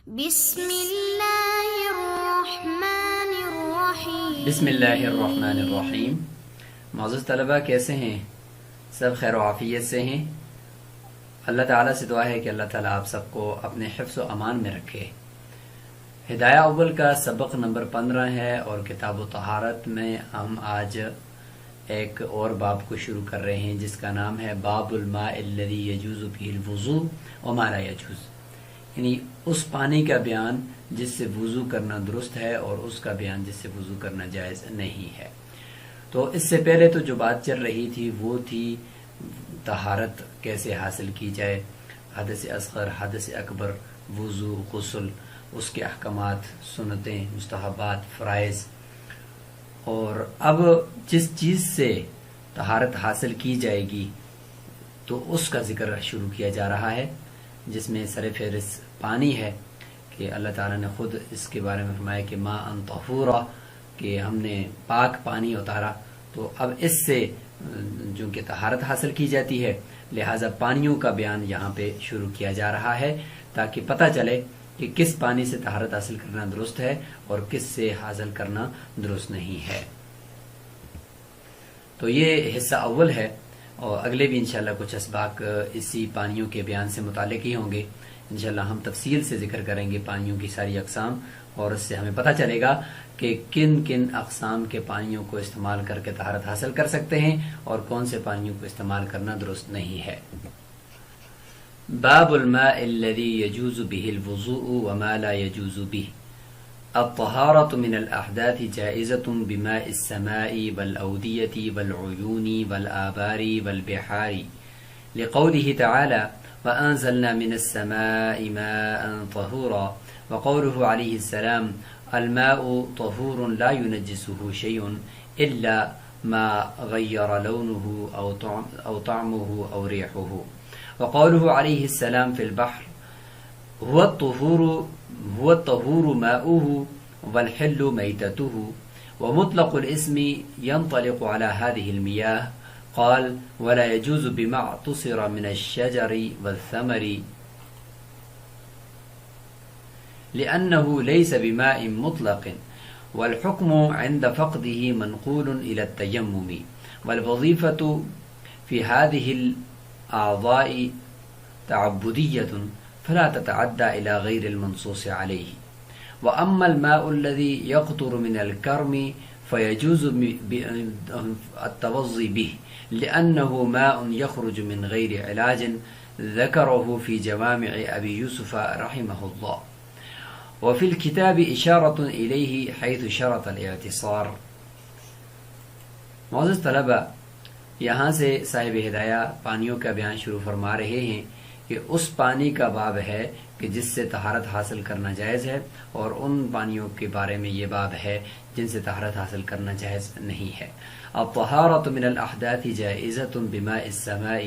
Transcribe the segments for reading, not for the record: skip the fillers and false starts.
بسم اللہ الرحمن الرحیم۔ بسم اللہ الرحمن الرحیم۔ معزز طلبہ، کیسے ہیں؟ سب خیر و عافیت سے ہیں؟ اللہ تعالیٰ سے دعا ہے کہ اللہ تعالیٰ آپ سب کو اپنے حفظ و امان میں رکھے۔ ہدایہ اول کا سبق نمبر 15 ہے اور کتاب و طہارت میں ہم آج ایک اور باب کو شروع کر رہے ہیں جس کا نام ہے باب الماء الذی یجوز بہ الوضوء وما لا یجوز، یعنی اس پانی کا بیان جس سے وضو کرنا درست ہے اور اس کا بیان جس سے وضو کرنا جائز نہیں ہے۔ تو اس سے پہلے تو جو بات چل رہی تھی وہ تھی طہارت کیسے حاصل کی جائے، حدث اصغر، حدث اکبر، وضو، غسل، اس کے احکامات، سنتیں، مستحبات، فرائض۔ اور اب جس چیز سے طہارت حاصل کی جائے گی تو اس کا ذکر شروع کیا جا رہا ہے، جس میں سر فہرست پانی ہے کہ اللہ تعالیٰ نے خود اس کے بارے میں فرمایا کہ ماء طہورا، کہ ہم نے پاک پانی اتارا۔ تو اب اس سے جو کہ طہارت حاصل کی جاتی ہے، لہٰذا پانیوں کا بیان یہاں پہ شروع کیا جا رہا ہے تاکہ پتہ چلے کہ کس پانی سے طہارت حاصل کرنا درست ہے اور کس سے حاصل کرنا درست نہیں ہے۔ تو یہ حصہ اول ہے اور اگلے بھی انشاءاللہ کچھ اسباق اسی پانیوں کے بیان سے متعلق ہی ہوں گے۔ انشاءاللہ ہم تفصیل سے ذکر کریں گے پانیوں کی ساری اقسام، اور اس سے ہمیں پتہ چلے گا کہ کن کن اقسام کے پانیوں کو استعمال کر کے طہارت حاصل کر سکتے ہیں اور کون سے پانیوں کو استعمال کرنا درست نہیں ہے۔ باب الماء الذي يجوز به الوضوء وما لا يجوز به۔ الطہارة من الأحداث جائزة بماء السماء والأودية والعيون والآبار والبحار، لقوله تعالى وأنزلنا من السماء ماء طهورا، وقوله عليه السلام الماء طهور لا ينجسه شيء إلا ما غير لونه أو طعمه أو ريحه، وقوله عليه السلام في البحر هو الطهور ماؤه والحل ميتته، ومطلق الاسم ينطلق على هذه المياه، قال ولا يجوز بما اعتصر من الشجر والثمر لأنه ليس بماء مطلق، والحكم عند فقده منقول إلى التيمم، والوظيفة في هذه الأعضاء تعبدية فلا تتعدى إلى غير المنصوص عليه، وأما الماء الذي يقطر من الكرم فيجوز التوضي به لأنه ماء يخرج من غير علاج، ذكره في جوامع أبي يوسف رحمه الله، وفي الكتاب إشارة إليه حيث شرط الاعتصار۔ معزز طلبہ، یہاں سے صاحب ہدایہ پانیوں کا بیان شروع فرما رہے ہیں کہ اس پانی کا باب ہے کہ جس سے طہارت حاصل کرنا جائز ہے، اور ان پانیوں کے بارے میں یہ باب ہے جن سے طہارت حاصل کرنا جائز نہیں ہے۔ الطہارۃ من الاحداث جائزۃ بماء السماء،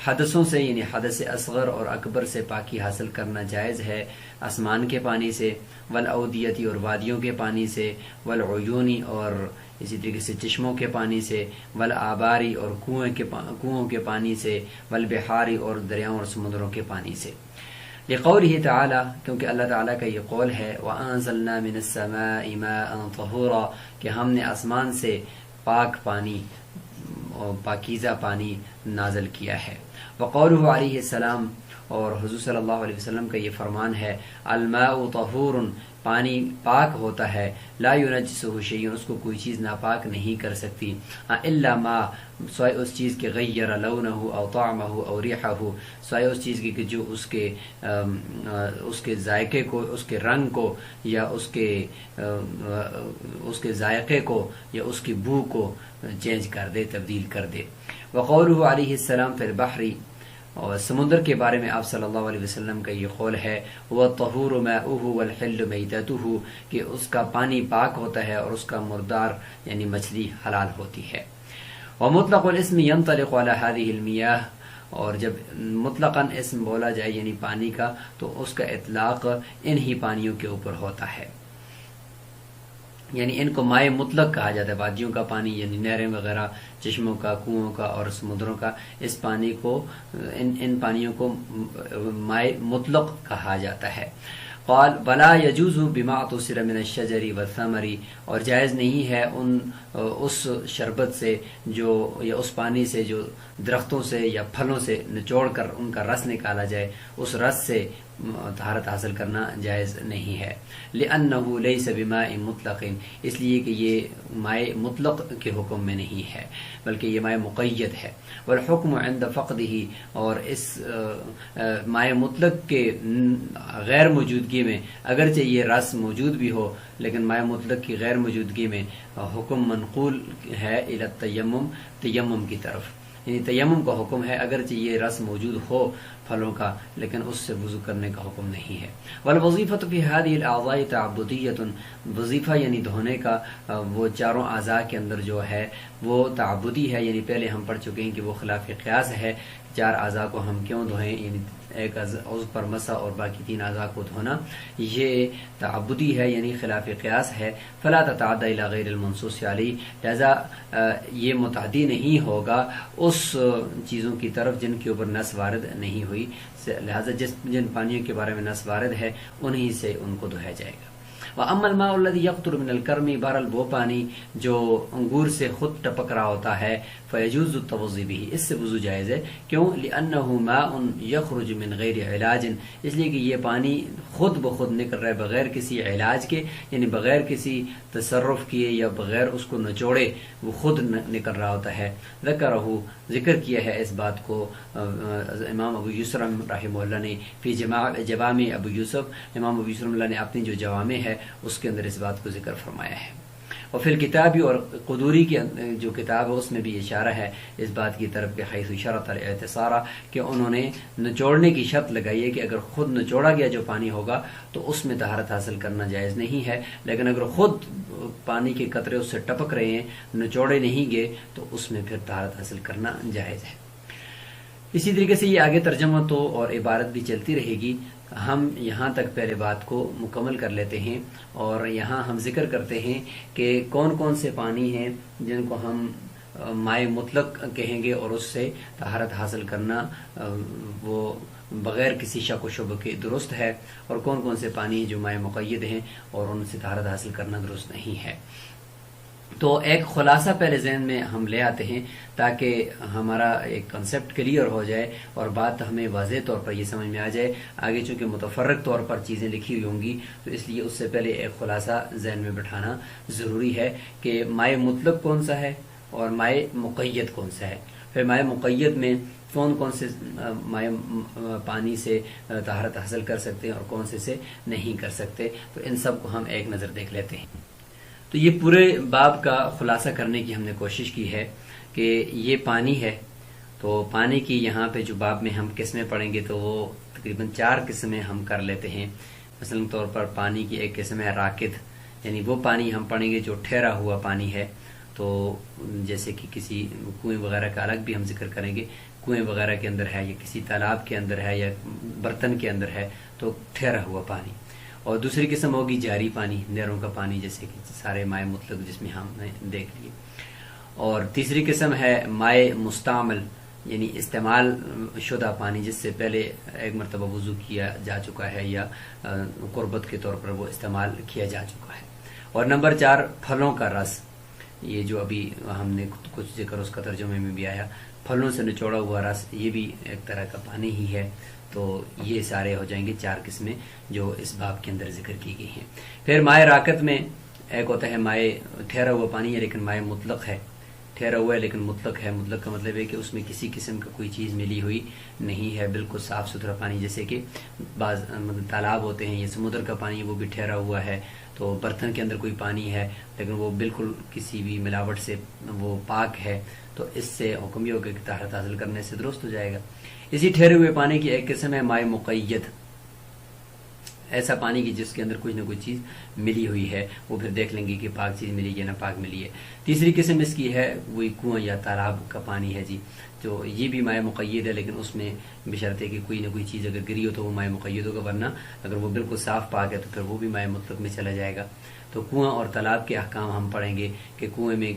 حدثوں سے یعنی حدث اصغر اور اکبر سے پاکی حاصل کرنا جائز ہے آسمان کے پانی سے، والاودیتی اور وادیوں کے پانی سے، والعیونی اور اسی طریقے سے چشموں کے پانی سے، والآباری اور کنوؤں کے پانی سے، والبحاری اور دریاؤں اور سمندروں کے پانی سے۔ لقوله تعالی، کیونکہ اللہ تعالیٰ کا یہ قول ہے وَأَنزَلْنَا مِنَ السَّمَاءِ مَاءً طَهُورًا، کہ ہم نے آسمان سے پاک پانی اور پاکیزہ پانی نازل کیا ہے۔ وقوله علیہ السلام، اور حضور صلی اللہ علیہ وسلم کا یہ فرمان ہے الماء طہور، پانی پاک ہوتا ہے، لا ينجسه شیء، اس کو کوئی چیز ناپاک نہیں کر سکتی، الا ما، سوائے اس چیز کے غیر لونہ او طعمہ او ریحہ، سوائے اس چیز کی کہ جو اس کے ذائقے کو، اس کے رنگ کو، یا اس کے ذائقے کو، یا اس کی بو کو چینج کر دے، تبدیل کر دے۔ وقولہ علیہ السلام فی البحر، اور سمندر کے بارے میں آپ صلی اللہ علیہ وسلم کا یہ قول ہے وَالطَّهُورُ مَاؤُهُ وَالْحِلُّ مَيْتَتُهُ، کہ اس کا پانی پاک ہوتا ہے اور اس کا مردار یعنی مچھلی حلال ہوتی ہے۔ وَمُطْلَقُ الْإِسْمِ يَنْطَلِقُ عَلَى هَذِهِ الْمِيَاهِ، اور جب مطلقاً اسم بولا جائے یعنی پانی کا، تو اس کا اطلاق انہی پانیوں کے اوپر ہوتا ہے۔ یعنی ان کو مائع مطلق کہا جاتا ہے. وادیوں کا پانی یعنی نہریں وغیرہ، چشموں کا، کنوؤں کا اور سمندروں کا، اس پانی کو ان پانیوں کو مائع مطلق کہا جاتا ہے. قال ولا يجوز بما اتصر من الشجر والثمر، اور جائز نہیں ہے اس شربت سے جو یا اس پانی سے جو درختوں سے یا پھلوں سے نچوڑ کر ان کا رس نکالا جائے، اس رس سے طہارت حاصل کرنا جائز نہیں ہے. لأنه ليس بماء مطلق، اس لیے کہ یہ مائع مطلق کے حکم میں نہیں ہے بلکہ یہ مائع مقید ہے. والحکم عند فقده، اور اس مائع مطلق کے غیر موجودگی میں اگرچہ یہ رس موجود بھی ہو لیکن مائع مطلق کی غیر موجودگی میں حکم منقول ہے الی التیمم، تیمم کی طرف. یعنی تیمم کا حکم ہے اگرچہ یہ رس موجود ہو پھلوں کا لیکن اس سے وضو کرنے کا حکم نہیں ہے. والوظیفۃ فی هذه الاعضاء تعبدیۃ، وظیفہ یعنی دھونے کا وہ چاروں اعضاء کے اندر جو ہے وہ تعبدی ہے. یعنی پہلے ہم پڑھ چکے ہیں کہ وہ خلاف قیاس ہے. چار اعضاء کو ہم کیوں دھوئیں، یعنی ایک عضو پر مسح اور باقی تین اعضاء کو دھونا یہ تعبدی ہے یعنی خلاف قیاس ہے. فلا تتعدى الى غیر المنصوص علیہ، لہذا یہ متعدی نہیں ہوگا اس چیزوں کی طرف جن کے اوپر نص وارد نہیں ہوئی، لہذا جن پانیوں کے بارے میں نص وارد ہے انہی سے ان کو دھویا جائے گا. وَأَمَّا الْمَاءُ الَّذِي يَقْطُرُ مِنَ الْكَرْمِ، بہرحال وہ پانی جو انگور سے خود ٹپک رہا ہوتا ہے، فَيَجُوزُ التَّوَضُّؤُ بِهِ، اس سے وضو جائز ہے. کیوں؟ لِأَنَّهُ مَاءٌ يَخْرُجُ مِنْ غَيْرِ عِلَاجٍ، اس لیے کہ یہ پانی خود بخود نکل رہا ہے بغیر کسی علاج کے، یعنی بغیر کسی تصرف کیے یا بغیر اس کو نچوڑے وہ خود نکل رہا ہوتا ہے. ذکرہ، ذکر کیا ہے اس بات کو امام ابو یوسف رحمہ اللہ نے فی جوامع ابو یوسف، امام ابو یوسف اللہ نے اپنی جو جوامع ہے اس کے اندر اس بات کو ذکر فرمایا ہے. اور پھر کتابی اور قدوری کی جو کتاب ہے اس میں بھی اشارہ ہے اس بات کی طرف کہ حیث شرط الاعتصارہ، کہ انہوں نے نچوڑنے کی شرط لگائی ہے کہ اگر خود نچوڑا گیا جو پانی ہوگا تو اس میں طہارت حاصل کرنا جائز نہیں ہے، لیکن اگر خود پانی کے قطرے اس سے ٹپک رہے ہیں، نچوڑے نہیں گئے، تو اس میں پھر طہارت حاصل کرنا جائز ہے. اسی طریقے سے یہ آگے ترجمہ تو اور عبارت بھی چلتی رہے گی. ہم یہاں تک پہلے بات کو مکمل کر لیتے ہیں اور یہاں ہم ذکر کرتے ہیں کہ کون کون سے پانی ہیں جن کو ہم مائع مطلق کہیں گے اور اس سے طہارت حاصل کرنا وہ بغیر کسی شک و شبہ کے درست ہے، اور کون کون سے پانی ہیں جو مائع مقید ہیں اور ان سے طہارت حاصل کرنا درست نہیں ہے. تو ایک خلاصہ پہلے ذہن میں ہم لے آتے ہیں تاکہ ہمارا ایک کنسیپٹ کلیئر ہو جائے اور بات ہمیں واضح طور پر یہ سمجھ میں آ جائے. آگے چونکہ متفرق طور پر چیزیں لکھی ہوئی ہوں گی تو اس لیے اس سے پہلے ایک خلاصہ ذہن میں بٹھانا ضروری ہے کہ مائع مطلق کون سا ہے اور مائع مقید کون سا ہے. پھر مائع مقید میں کون کون سے مائع پانی سے طہارت حاصل کر سکتے ہیں اور کون سے نہیں کر سکتے، تو ان سب کو ہم ایک نظر دیکھ لیتے ہیں. تو یہ پورے باب کا خلاصہ کرنے کی ہم نے کوشش کی ہے کہ یہ پانی ہے، تو پانی کی یہاں پہ جو باب میں ہم قسمیں پڑھیں گے تو وہ تقریباً 4 قسمیں ہم کر لیتے ہیں. مثلا طور پر پانی کی ایک قسم ہے راکد، یعنی وہ پانی ہم پڑھیں گے جو ٹھہرا ہوا پانی ہے. تو جیسے کہ کسی کنویں وغیرہ کا الگ بھی ہم ذکر کریں گے، کنویں وغیرہ کے اندر ہے یا کسی تالاب کے اندر ہے یا برتن کے اندر ہے تو ٹھہرا ہوا پانی. اور دوسری قسم ہوگی جاری پانی، نہروں کا پانی، جیسے کہ سارے مائع مطلق جس میں ہم نے دیکھ لیے. اور تیسری قسم ہے مائع مستعمل، یعنی استعمال شدہ پانی جس سے پہلے ایک مرتبہ وضو کیا جا چکا ہے یا قربت کے طور پر وہ استعمال کیا جا چکا ہے. اور نمبر 4 پھلوں کا رس، یہ جو ابھی ہم نے کچھ ذکر اس کا ترجمے میں بھی آیا، پھلوں سے نچوڑا ہوا رس یہ بھی ایک طرح کا پانی ہی ہے. تو یہ سارے ہو جائیں گے 4 قسمیں جو اس باب کے اندر ذکر کی گئی ہیں. پھر مائع راکت میں ایک ہوتا ہے مائع ٹھہرا ہوا پانی ہے لیکن مائع مطلق ہے، ٹھہرا ہوا ہے لیکن مطلق ہے. مطلق کا مطلب ہے کہ اس میں کسی قسم کا کوئی چیز ملی ہوئی نہیں ہے، بالکل صاف ستھرا پانی. جیسے کہ بعض تالاب ہوتے ہیں یا سمندر کا پانی وہ بھی ٹھہرا ہوا ہے، تو برتن کے اندر کوئی پانی ہے لیکن وہ بالکل کسی بھی ملاوٹ سے وہ پاک ہے، تو اس سے حکم یہ ہوگا کہ طہارت حاصل کرنے سے درست ہو جائے گا. اسی ٹھہرے ہوئے پانی کی ایک قسم ہے مائع مقید، ایسا پانی کی جس کے اندر کچھ نہ کچھ چیز ملی ہوئی ہے، وہ پھر دیکھ لیں گے کہ پاک چیز ملی یا نہ پاک ملی ہے. تیسری قسم اس کی ہے وہی کنواں یا تالاب کا پانی ہے جی، تو یہ بھی مائع مقید ہے، لیکن اس میں بشرطے کہ کوئی نہ کوئی چیز اگر گری ہو تو وہ مائع مقید ہوگا، ورنہ اگر وہ بالکل صاف پاک ہے تو پھر وہ بھی مائع مطلق میں چلا جائے گا۔ تو کنواں اور تالاب کے احکام ہم پڑھیں گے کہ کنویں میں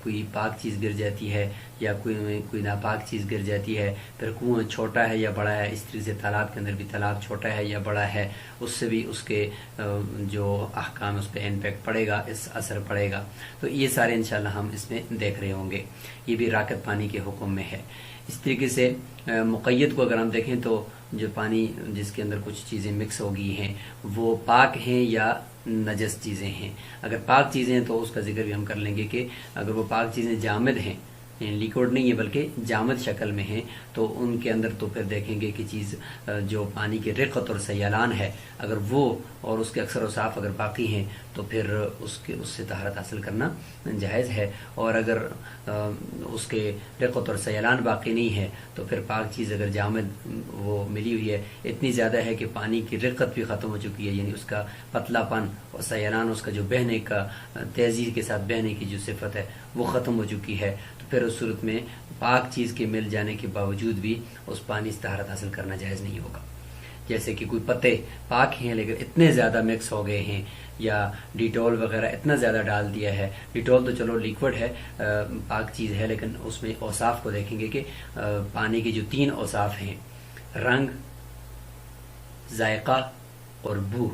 کوئی پاک چیز گر جاتی ہے یا کنویں میں کوئی ناپاک چیز گر جاتی ہے، پھر کنواں چھوٹا ہے یا بڑا ہے، اس طرح سے تالاب کے اندر بھی تالاب چھوٹا ہے یا بڑا ہے، اس سے بھی اس کے جو احکام اس پہ امپیکٹ پڑے گا، اس اثر پڑے گا۔ تو یہ سارے انشاءاللہ ہم اس میں دیکھ رہے ہوں گے۔ یہ بھی راکد پانی کے حکم میں ہے۔ اس طریقے سے مقید کو اگر ہم دیکھیں تو جو پانی جس کے اندر کچھ چیزیں مکس ہو گئی ہیں وہ پاک ہیں یا نجس چیزیں ہیں۔ اگر پاک چیزیں ہیں تو اس کا ذکر بھی ہم کر لیں گے کہ اگر وہ پاک چیزیں جامد ہیں، لیکوڈ نہیں ہے بلکہ جامد شکل میں ہیں، تو ان کے اندر تو پھر دیکھیں گے کہ چیز جو پانی کی رقت اور سیلان ہے، اگر وہ اور اس کے اکثر اوصاف اگر باقی ہیں تو پھر اس سے طہارت حاصل کرنا جائز ہے، اور اگر اس کے رقت اور سیلان باقی نہیں ہے تو پھر پاک چیز اگر جامد وہ ملی ہوئی ہے، اتنی زیادہ ہے کہ پانی کی رقت بھی ختم ہو چکی ہے، یعنی اس کا پتلا پن اور سیلان، اس کا جو بہنے کا تیزی کے ساتھ بہنے کی جو صفت ہے وہ ختم ہو چکی ہے، تو پھر اس صورت میں پاک چیز کے مل جانے کے باوجود بھی اس پانی سے طہارت حاصل کرنا جائز نہیں ہوگا۔ جیسے کہ کوئی پتے پاک ہیں لیکن اتنے زیادہ مکس ہو گئے ہیں، یا ڈیٹول وغیرہ اتنا زیادہ ڈال دیا ہے، ڈیٹول تو چلو لیکوڈ ہے، پاک چیز ہے، لیکن اس میں اوصاف کو دیکھیں گے کہ پانی کے جو 3 اوصاف ہیں، رنگ، ذائقہ اور بو،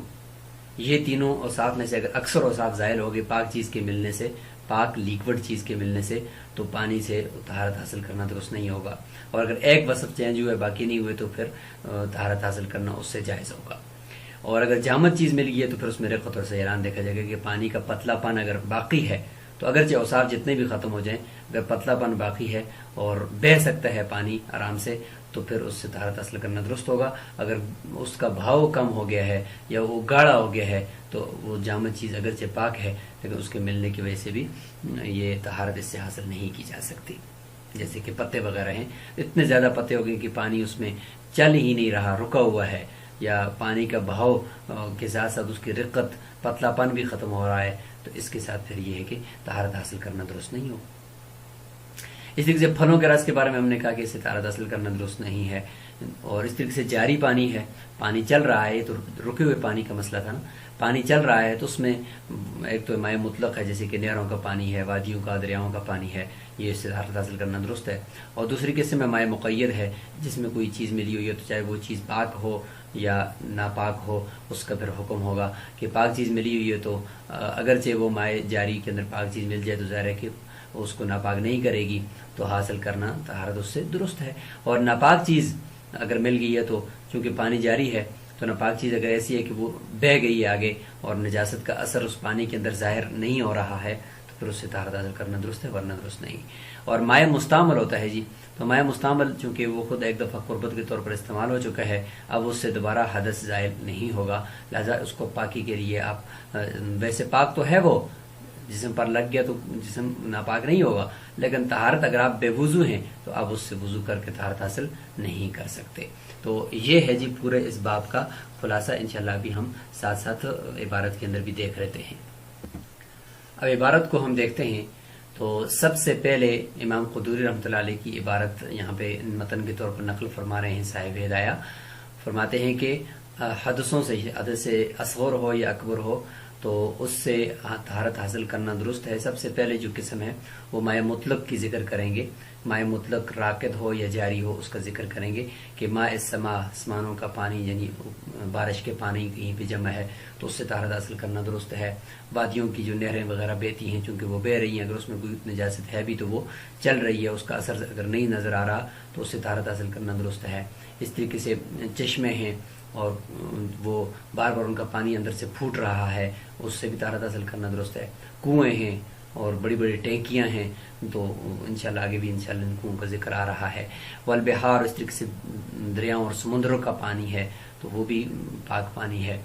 یہ تینوں اوصاف میں سے اگر اکثر اوصاف ظاہر ہو گئے پاک چیز کے ملنے سے، پاک لیکوڈ چیز کے ملنے سے، تو پانی سے طہارت حاصل کرنا درست نہیں ہوگا، اور اگر ایک وصف چینج ہوئے باقی نہیں ہوئے تو پھر طہارت حاصل کرنا اس سے جائز ہوگا۔ اور اگر جامد چیز مل گئی ہے تو پھر اس میں رقت اور سیلان دیکھا جائے گا کہ پانی کا پتلا پن اگر باقی ہے تو اگرچہ اوصاف جتنے بھی ختم ہو جائیں، اگر پتلا پن باقی ہے اور بہہ سکتا ہے پانی آرام سے، تو پھر اس سے طہارت حاصل کرنا درست ہوگا۔ اگر اس کا بہاؤ کم ہو گیا ہے یا وہ گاڑھا ہو گیا ہے تو وہ جامد چیز اگرچہ پاک ہے لیکن اس کے ملنے کی وجہ سے بھی یہ طہارت اس سے حاصل نہیں کی جا سکتی۔ جیسے کہ پتے وغیرہ ہیں، اتنے زیادہ پتے ہو گئے کہ پانی اس میں چل ہی نہیں رہا، رکا ہوا ہے، یا پانی کا بہاؤ کے ساتھ ساتھ اس کی رقت، پتلا پن بھی ختم ہو رہا ہے، تو اس کے ساتھ پھر یہ ہے کہ طہارت حاصل کرنا درست نہیں ہو۔ اس طریقے سے پھلوں کے رس کے بارے میں ہم نے کہا کہ اس سے طہارت حاصل کرنا درست نہیں ہے، اور اس طریقے سے جاری پانی ہے، پانی چل رہا ہے، یہ تو رکے ہوئے پانی کا مسئلہ تھا نا، پانی چل رہا ہے تو اس میں ایک تو مائع مطلق ہے جیسے کہ نہروں کا پانی ہے، وادیوں کا، دریاؤں کا پانی ہے، یہ اس سے طہارت حاصل کرنا درست ہے، اور دوسری قسم میں مائع مقید ہے جس میں کوئی چیز ملی ہوئی ہے تو چاہے وہ چیز پاک ہو یا ناپاک ہو، اس کا پھر حکم ہوگا کہ پاک چیز ملی ہوئی ہے تو اگرچہ وہ مائع جاری کے اندر پاک چیز مل جائے تو ظاہر ہے کہ اس کو ناپاک نہیں کرے گی، تو حاصل کرنا طہارت اس سے درست ہے۔ اور ناپاک چیز اگر مل گئی ہے تو چونکہ پانی جاری ہے تو ناپاک چیز اگر ایسی ہے کہ وہ بہہ گئی ہے آگے اور نجاست کا اثر اس پانی کے اندر ظاہر نہیں ہو رہا ہے تو پھر اس سے طہارت حاصل کرنا درست ہے، ورنہ درست نہیں۔ اور مائع مستعمل ہوتا ہے جی، تو مائع مستعمل چونکہ وہ خود ایک دفعہ قربت کے طور پر استعمال ہو چکا ہے، اب اس سے دوبارہ حدث زائل نہیں ہوگا، لہذا اس کو پاکی کے لیے آپ ویسے پاک تو ہے، وہ جسم پر لگ گیا تو جسم ناپاک نہیں ہوگا، لیکن طہارت اگر آپ بے وضو ہیں تو آپ اس سے وضو کر کے طہارت حاصل نہیں کر سکتے۔ تو یہ ہے جی پورے اس باب کا خلاصہ، انشاءاللہ ابھی ہم ساتھ ساتھ عبارت کے اندر بھی دیکھ رہتے ہیں۔ اب عبارت کو ہم دیکھتے ہیں تو سب سے پہلے امام قدوری رحمۃ اللہ علیہ کی عبارت یہاں پہ متن کے طور پر نقل فرما رہے ہیں صاحب ہدایہ، فرماتے ہیں کہ حدثوں سے، حدث اصغر ہو یا اکبر ہو تو اس سے طہارت حاصل کرنا درست ہے۔ سب سے پہلے جو قسم ہے وہ مائع مطلق کی ذکر کریں گے، مائع مطلق راکد ہو یا جاری ہو اس کا ذکر کریں گے کہ ماء السماء، آسمانوں کا پانی، یعنی بارش کے پانی کہیں پہ جمع ہے تو اس سے طہارت حاصل کرنا درست ہے۔ وادیوں کی جو نہریں وغیرہ بہتی ہیں چونکہ وہ بہہ رہی ہیں، اگر اس میں کوئی نجاست ہے بھی تو وہ چل رہی ہے، اس کا اثر اگر نہیں نظر آ رہا تو اس سے طہارت حاصل کرنا درست ہے۔ اس طریقے سے چشمے ہیں اور وہ بار بار ان کا پانی اندر سے پھوٹ رہا ہے، اس سے بھی طہارت حاصل کرنا درست ہے۔ کنویں ہیں اور بڑی بڑی ٹینکیاں ہیں تو انشاءاللہ آگے بھی انشاءاللہ ان کنووں کا ذکر آ رہا ہے۔ والبحار، اس طریقے سے دریاؤں اور سمندروں کا پانی ہے تو وہ بھی پاک پانی ہے۔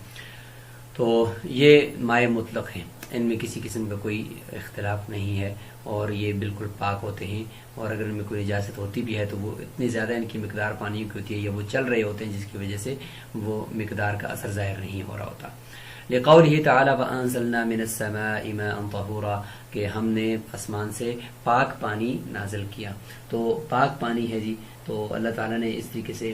تو یہ مائع مطلق ہیں، ان میں کسی قسم کا کوئی اختلاف نہیں ہے، اور یہ بالکل پاک ہوتے ہیں، اور اگر ان میں کوئی نجاست ہوتی بھی ہے تو وہ اتنی زیادہ ان کی مقدار پانیوں کی ہوتی ہے یا وہ چل رہے ہوتے ہیں جس کی وجہ سے وہ مقدار کا اثر ظاہر نہیں ہو رہا ہوتا۔ لقولہ تعالی وانزلنا من السماء ماء طہورا، کہ ہم نے آسمان سے پاک پانی نازل کیا، تو پاک پانی ہے جی۔ تو اللہ تعالیٰ نے اس طریقے سے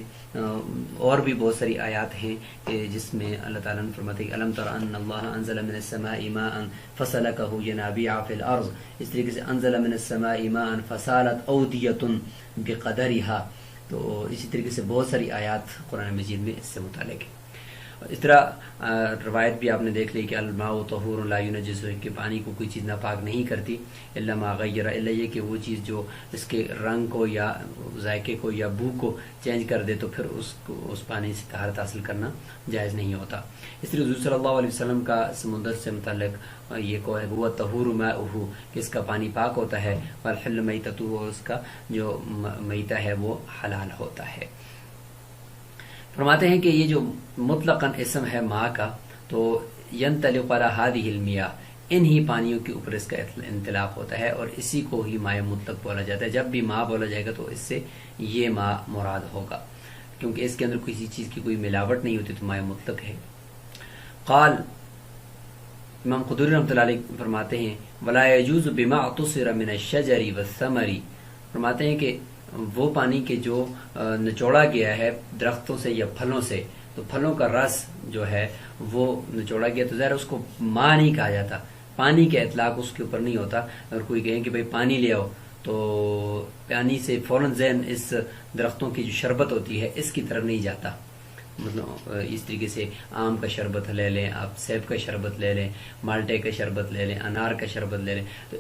اور بھی بہت ساری آیات ہیں کہ جس میں اللہ تعالیٰ نے فرماتے کہ الم تر ان اللہ انزل من السماء ماء فسلکہ ینابیع فی الارض، اس طریقے سے انزل من السماء ماء فسالت اودیۃ بقدرها، تو اسی طریقے سے بہت ساری آیات قرآن مجید میں اس سے متعلق ہے۔ اس طرح روایت بھی آپ نے دیکھ لی کہ الماء طہور لا ینجس، کہ پانی کو کوئی چیز ناپاک نہیں کرتی، الا ما غیر، الا یہ کہ وہ چیز جو اس کے رنگ کو یا ذائقے کو یا بو کو چینج کر دے تو پھر اس پانی سے طہارت حاصل کرنا جائز نہیں ہوتا۔ اس طرح حضور صلی اللہ علیہ وسلم کا سمندر سے متعلق یہ قول ہے وہ طہور ماؤہ، کہ اس کا پانی پاک ہوتا ہے، والحل میتۃ، اس کا جو میتہ ہے وہ حلال ہوتا ہے۔ فرماتے ہیں کہ یہ جو مطلقاً اسم ہے ماء کا، تو ینطلق علی ہذہ المیاہ، انہی پانیوں کے اوپر اس کا انطلاق ہوتا ہے، اور اسی کو ہی ماء مطلق بولا جاتا ہے۔ جب بھی ماء بولا جائے گا تو اس سے یہ ماء مراد ہوگا، کیونکہ اس کے اندر کسی چیز کی کوئی ملاوٹ نہیں ہوتی، تو ماء مطلق ہے۔ قال، امام قدوری رحمۃ اللہ علیہ فرماتے ہیں ولا يجوز بما اعتصر من الشجر والثمر، فرماتے ہیں کہ وہ پانی کے جو نچوڑا گیا ہے درختوں سے یا پھلوں سے، تو پھلوں کا رس جو ہے وہ نچوڑا گیا تو ظاہر اس کو ماء نہیں کہا جاتا، پانی کا اطلاق اس کے اوپر نہیں ہوتا۔ اگر کوئی کہے کہ بھئی پانی لے آؤ تو پانی سے فوراً ذہن اس درختوں کی جو شربت ہوتی ہے اس کی طرف نہیں جاتا، مطلب اس طریقے سے آم کا شربت لے لیں آپ، سیب کا شربت لے لیں، مالٹے کا شربت لے لیں، انار کا شربت لے لیں، تو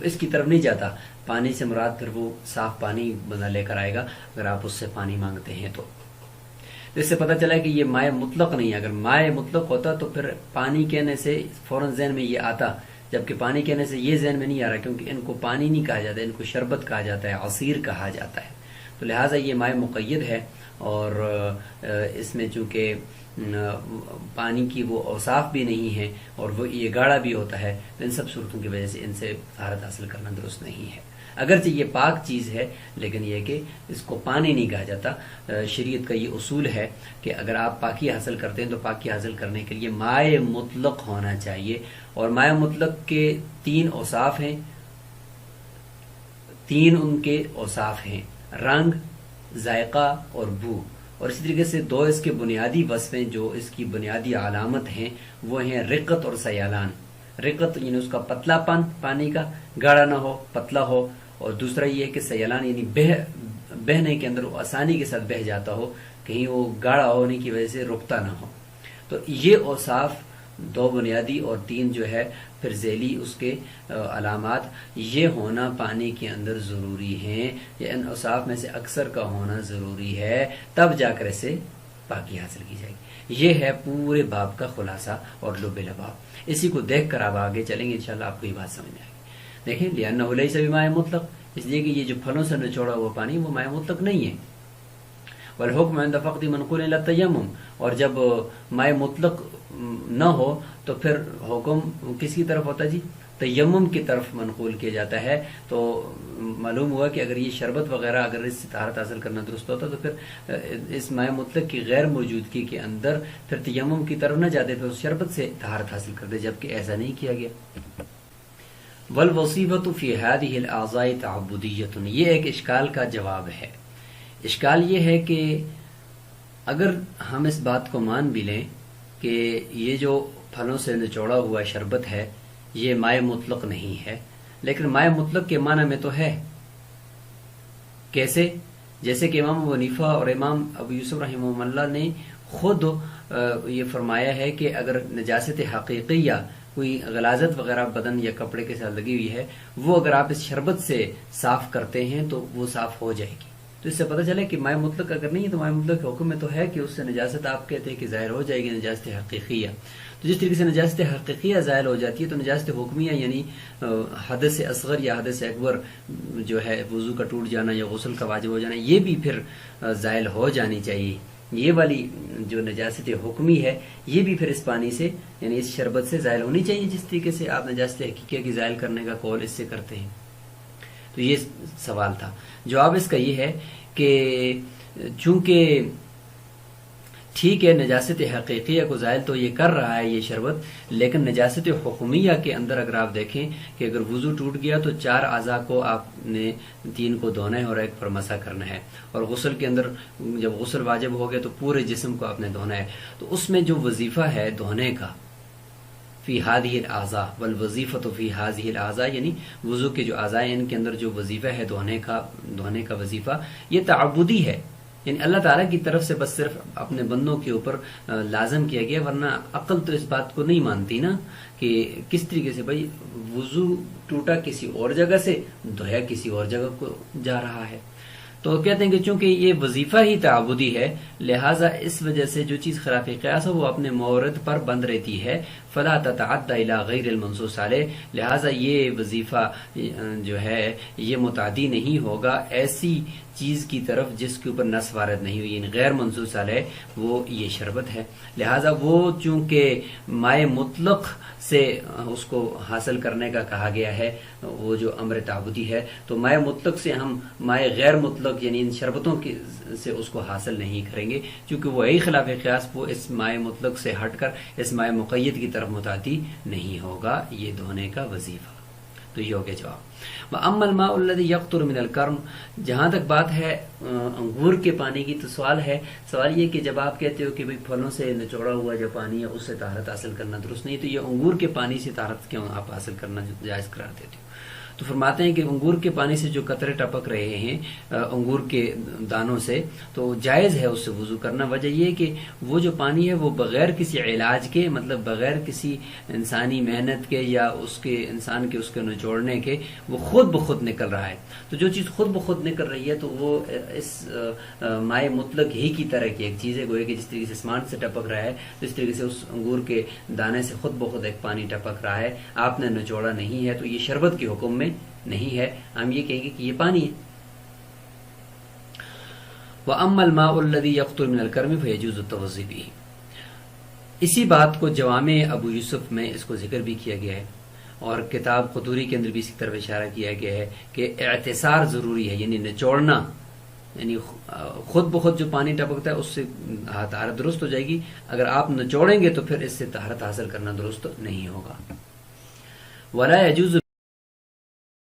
اس کی طرف نہیں جاتا۔ پانی سے مراد پھر وہ صاف پانی بندہ لے کر آئے گا اگر آپ اس سے پانی مانگتے ہیں تو اس سے پتہ چلا کہ یہ ماء مطلق نہیں ہے۔ اگر ماء مطلق ہوتا تو پھر پانی کہنے سے فوراً ذہن میں یہ آتا، جبکہ پانی کہنے سے یہ ذہن میں نہیں آ رہا، کیونکہ ان کو پانی نہیں کہا جاتا، ان کو شربت کہا جاتا ہے، عصیر کہا جاتا ہے، تو لہٰذا یہ ماء مقید ہے، اور اس میں چونکہ پانی کی وہ اوصاف بھی نہیں ہے اور وہ یہ گاڑھا بھی ہوتا ہے، تو ان سب صورتوں کی وجہ سے ان سے طہارت حاصل کرنا درست نہیں ہے۔ اگرچہ یہ پاک چیز ہے لیکن یہ کہ اس کو پانی نہیں کہا جاتا۔ شریعت کا یہ اصول ہے کہ اگر آپ پاکی حاصل کرتے ہیں تو پاکی حاصل کرنے کے لیے ماء مطلق ہونا چاہیے، اور ماء مطلق کے تین اوصاف ہیں، تین ان کے اوصاف ہیں، رنگ، ذائقہ اور بو، اور اسی طریقے سے دو اس کے بنیادی وصفیں جو اس کی بنیادی علامت ہیں وہ ہیں رقت اور سیالان۔ رقت یعنی اس کا پتلا پن، پانی کا گاڑھا نہ ہو، پتلا ہو، اور دوسرا یہ ہے کہ سیالان یعنی بہنے کے اندر وہ آسانی کے ساتھ بہ جاتا ہو، کہیں وہ گاڑھا ہونے کی وجہ سے رکتا نہ ہو۔ تو یہ اوصاف دو بنیادی اور تین جو ہے پھر ذیلی اس کے علامات، یہ ہونا پانی کے اندر ضروری ہیں، یہ ان اوصاف میں سے اکثر کا ہونا ضروری ہے، تب جا کر اسے پاکی حاصل کی جائے گی۔ یہ ہے پورے باب کا خلاصہ اور لب لباب۔ اسی کو دیکھ کر آپ آگے چلیں گے، انشاءاللہ آپ کو یہ بات سمجھ میں آئے گی۔ دیکھیں لِأَنَّهُ لَيْسَ بِمَاءٍ مطلق، اس لیے کہ یہ جو پھلوں سے نچوڑا ہوا پانی وہ ماء مطلق نہیں ہے۔ والحکم عند فقد منقول الى التیمم، اور جب ماء مطلق نہ ہو تو پھر حکم کس کی طرف ہوتا ہے جی؟ تیمم کی طرف منقول کیا جاتا ہے۔ تو معلوم ہوا کہ اگر یہ شربت وغیرہ اگر اس سے طہارت حاصل کرنا درست ہوتا تو پھر اس ماء مطلق کی غیر موجودگی کے اندر پھر تیمم کی طرف نہ جاتے، پھر اس شربت سے طہارت حاصل کرتے، جبکہ ایسا نہیں کیا گیا۔ والوصیفۃ فی ہذہ الاعضاء تعبدیۃ، یہ ایک اشکال کا جواب ہے۔ اشکال یہ ہے کہ اگر ہم اس بات کو مان بھی لیں کہ یہ جو پھلوں سے نچوڑا ہوا شربت ہے یہ ماء مطلق نہیں ہے، لیکن ماء مطلق کے معنی میں تو ہے۔ کیسے؟ جیسے کہ امام ابو حنیفہ اور امام ابو یوسف رحمہ اللہ نے خود یہ فرمایا ہے کہ اگر نجاست حقیقیہ کوئی غلاظت وغیرہ بدن یا کپڑے کے ساتھ لگی ہوئی ہے، وہ اگر آپ اس شربت سے صاف کرتے ہیں تو وہ صاف ہو جائے گی۔ تو اس سے پتہ چلے کہ ماء مطلق اگر نہیں ہے تو ماء مطلق کے حکم میں تو ہے کہ اس سے نجاست آپ کہتے ہیں کہ ظاہر ہو جائے گی، نجاست حقیقیہ۔ تو جس طریقے سے نجاست حقیقیہ ظاہر ہو جاتی ہے تو نجاست حکمیہ یعنی حدث اصغر یا حدث اکبر جو ہے وضو کا ٹوٹ جانا یا غسل کا واجب ہو جانا، یہ بھی پھر زائل ہو جانی چاہیے۔ یہ والی جو نجاست حکمی ہے یہ بھی پھر اس پانی سے یعنی اس شربت سے زائل ہونی چاہیے، جس طریقے سے آپ نجاست حقیقیہ کی زائل کرنے کا قول اس سے کرتے ہیں۔ تو یہ سوال تھا. جواب اس کا یہ ہے کہ چونکہ ٹھیک ہے نجاست حقیقیہ کو زائل تو یہ کر رہا ہے یہ شربت، لیکن نجاست حکمیہ کے اندر اگر آپ دیکھیں کہ اگر وضو ٹوٹ گیا تو 4 اعضاء کو آپ نے 3 کو دھونا ہے اور 1 پر مسح کرنا ہے، اور غسل کے اندر جب غسل واجب ہو گیا تو پورے جسم کو آپ نے دھونا ہے. تو اس میں جو وظیفہ ہے دھونے کا فی هذه الاعضاء والوظیفۃ فی هذه الاعضاء، یعنی وضو کے جو اعضاء ہیں ان کے اندر جو وظیفہ ہے دھونے کا وظیفہ، یہ تعبدی ہے، یعنی اللہ تعالیٰ کی طرف سے بس صرف اپنے بندوں کے اوپر لازم کیا گیا، ورنہ عقل تو اس بات کو نہیں مانتی نا کہ کس طریقے سے بھائی وضو ٹوٹا کسی اور جگہ سے، دھویا کسی اور جگہ کو جا رہا ہے. تو کہتے ہیں کہ چونکہ یہ وظیفہ ہی تعبدی ہے، لہٰذا اس وجہ سے جو چیز خلاف قیاس ہے وہ اپنے مورد پر بند رہتی ہے، فلا تتعدى الى غیر المنصوص علیہ، لہٰذا یہ وظیفہ جو ہے یہ متعدی نہیں ہوگا ایسی چیز کی طرف جس کے اوپر نص وارد نہیں ہوئی، یعنی غیر منصوص علیہ وہ یہ شربت ہے. لہٰذا وہ چونکہ مائع مطلق سے اس کو حاصل کرنے کا کہا گیا ہے، وہ جو امر تعبدی ہے، تو مائع مطلق سے ہم مائع غیر مطلق یعنی ان شربتوں سے اس کو حاصل نہیں کریں گے، چونکہ وہ یہی خلاف قیاس وہ اس مائع مطلق سے ہٹ کر اس مائع مقید کی طرف متعدی نہیں ہوگا یہ دھونے کا وظیفہ. تو یہ ہو گیا جواب. وَأَمَّا الْمَاءُ الَّذِي يَقْطُرُ مِنَ الْكَرْمِ، جہاں تک بات ہے انگور کے پانی کی، تو سوال یہ کہ جب آپ کہتے ہو کہ بھئی پھلوں سے نچوڑا ہوا جو پانی ہے اس سے طہارت حاصل کرنا درست نہیں، تو یہ انگور کے پانی سے طہارت کیوں آپ حاصل کرنا جائز قرار دیتے ہو؟ تو فرماتے ہیں کہ انگور کے پانی سے جو قطرے ٹپک رہے ہیں انگور کے دانوں سے، تو جائز ہے اس سے وضو کرنا. وجہ یہ کہ وہ جو پانی ہے وہ بغیر کسی علاج کے، مطلب بغیر کسی انسانی محنت کے یا اس کے انسان کے اس کے نچوڑنے کے، وہ خود بخود نکل رہا ہے. تو جو چیز خود بخود نکل رہی ہے تو وہ اس مائع مطلق ہی کی طرح کی ایک چیز ہے، گویا کہ جس طریقے سے اسمان سے ٹپک رہا ہے تو اس طریقے سے اس انگور کے دانے سے خود بخود ایک پانی ٹپک رہا ہے، آپ نے نچوڑا نہیں ہے، تو یہ شربت کے حکم میں نہیں ہے، ہم یہ کہیں گے کہ یہ پانی ہے. وَأَمَّا الْمَاءُ الَّذِي يَقْطُرُ مِنَ الْكَرْمِ فَيَجُوزُ التَّوَضُّؤُ بِهِ. اسی بات کو جوامع ابو یوسف میں اس کو ذکر بھی کیا گیا ہے، اور کتاب قطوری کے اندر بھی اس کی طرف اشارہ کیا گیا ہے کہ اعتصار ضروری ہے، یعنی نچوڑنا، یعنی خود بخود جو پانی ٹپکتا ہے اس سے طہارت درست ہو جائے گی، اگر آپ نچوڑیں گے تو پھر اس سے طہارت حاصل کرنا درست نہیں ہوگا. وَلَا يَجُوزُ